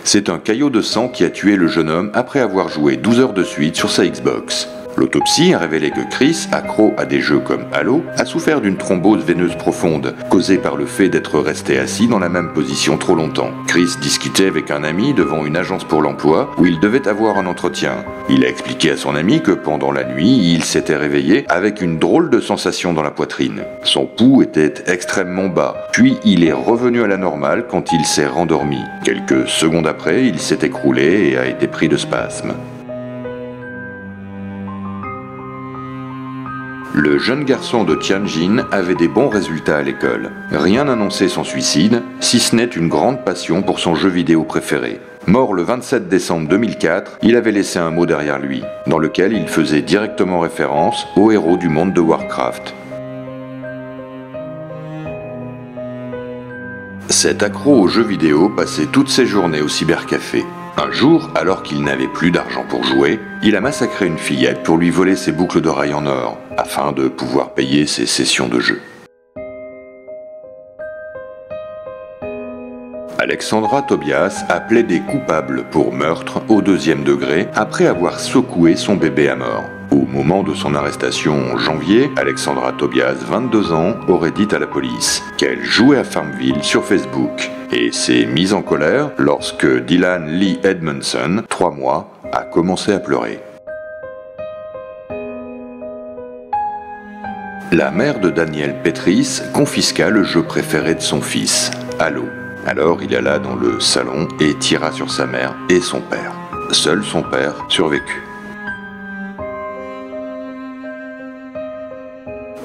C'est un caillot de sang qui a tué le jeune homme après avoir joué 12 heures de suite sur sa Xbox. L'autopsie a révélé que Chris, accro à des jeux comme Halo, a souffert d'une thrombose veineuse profonde, causée par le fait d'être resté assis dans la même position trop longtemps. Chris discutait avec un ami devant une agence pour l'emploi où il devait avoir un entretien. Il a expliqué à son ami que pendant la nuit, il s'était réveillé avec une drôle de sensation dans la poitrine. Son pouls était extrêmement bas, puis il est revenu à la normale quand il s'est rendormi. Quelques secondes après, il s'est écroulé et a été pris de spasmes. Le jeune garçon de Tianjin avait des bons résultats à l'école. Rien n'annonçait son suicide, si ce n'est une grande passion pour son jeu vidéo préféré. Mort le 27 décembre 2004, il avait laissé un mot derrière lui, dans lequel il faisait directement référence aux héros du monde de Warcraft. Cet accro aux jeux vidéo passait toutes ses journées au cybercafé. Un jour, alors qu'il n'avait plus d'argent pour jouer, il a massacré une fillette pour lui voler ses boucles d'oreilles en or, afin de pouvoir payer ses sessions de jeu. Alexandra Tobias a plaidé coupable pour meurtre au 2e degré après avoir secoué son bébé à mort. Au moment de son arrestation en janvier, Alexandra Tobias, 22 ans, aurait dit à la police qu'elle jouait à Farmville sur Facebook et s'est mise en colère lorsque Dylan Lee Edmondson, 3 mois, a commencé à pleurer. La mère de Daniel Petris confisqua le jeu préféré de son fils, Halo. Alors il alla dans le salon et tira sur sa mère et son père. Seul son père survécut.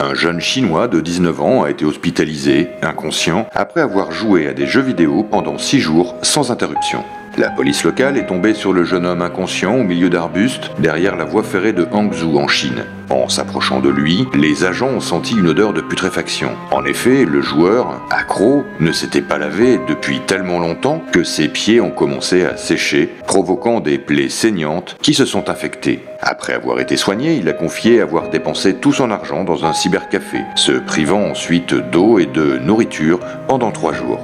Un jeune Chinois de 19 ans a été hospitalisé, inconscient, après avoir joué à des jeux vidéo pendant 6 jours sans interruption. La police locale est tombée sur le jeune homme inconscient au milieu d'arbustes, derrière la voie ferrée de Hangzhou en Chine. En s'approchant de lui, les agents ont senti une odeur de putréfaction. En effet, le joueur, accro, ne s'était pas lavé depuis tellement longtemps que ses pieds ont commencé à sécher, provoquant des plaies saignantes qui se sont infectées. Après avoir été soigné, il a confié avoir dépensé tout son argent dans un cybercafé, se privant ensuite d'eau et de nourriture pendant 3 jours.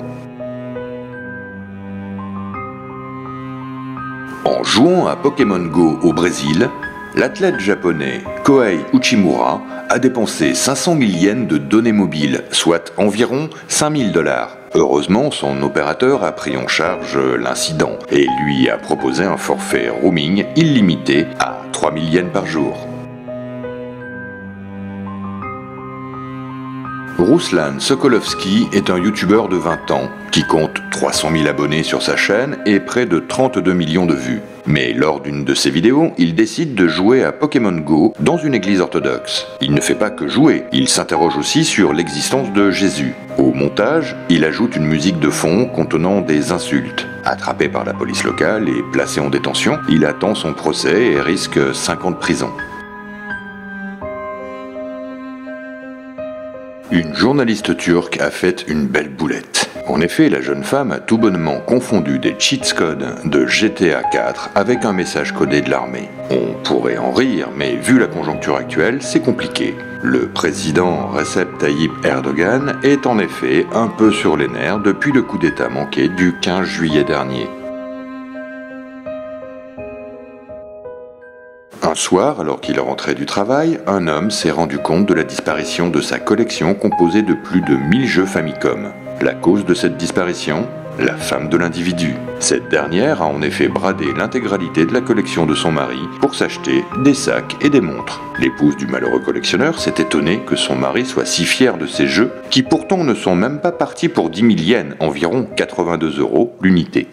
En jouant à Pokémon Go au Brésil, l'athlète japonais Kohei Uchimura a dépensé 500 000 yens de données mobiles, soit environ 5 000 $. Heureusement, son opérateur a pris en charge l'incident et lui a proposé un forfait roaming illimité à 3 000 yens par jour. Ruslan Sokolovski est un youtubeur de 20 ans qui compte 300 000 abonnés sur sa chaîne et près de 32 millions de vues. Mais lors d'une de ses vidéos, il décide de jouer à Pokémon Go dans une église orthodoxe. Il ne fait pas que jouer, il s'interroge aussi sur l'existence de Jésus. Au montage, il ajoute une musique de fond contenant des insultes. Attrapé par la police locale et placé en détention, il attend son procès et risque 5 ans de prison. Une journaliste turque a fait une belle boulette. En effet, la jeune femme a tout bonnement confondu des cheat codes de GTA 4 avec un message codé de l'armée. On pourrait en rire, mais vu la conjoncture actuelle, c'est compliqué. Le président Recep Tayyip Erdogan est en effet un peu sur les nerfs depuis le coup d'État manqué du 15 juillet dernier. Un soir, alors qu'il rentrait du travail, un homme s'est rendu compte de la disparition de sa collection composée de plus de 1000 jeux Famicom. La cause de cette disparition ? La femme de l'individu. Cette dernière a en effet bradé l'intégralité de la collection de son mari pour s'acheter des sacs et des montres. L'épouse du malheureux collectionneur s'est étonnée que son mari soit si fier de ces jeux qui pourtant ne sont même pas partis pour 10 000 yens, environ 82 € l'unité.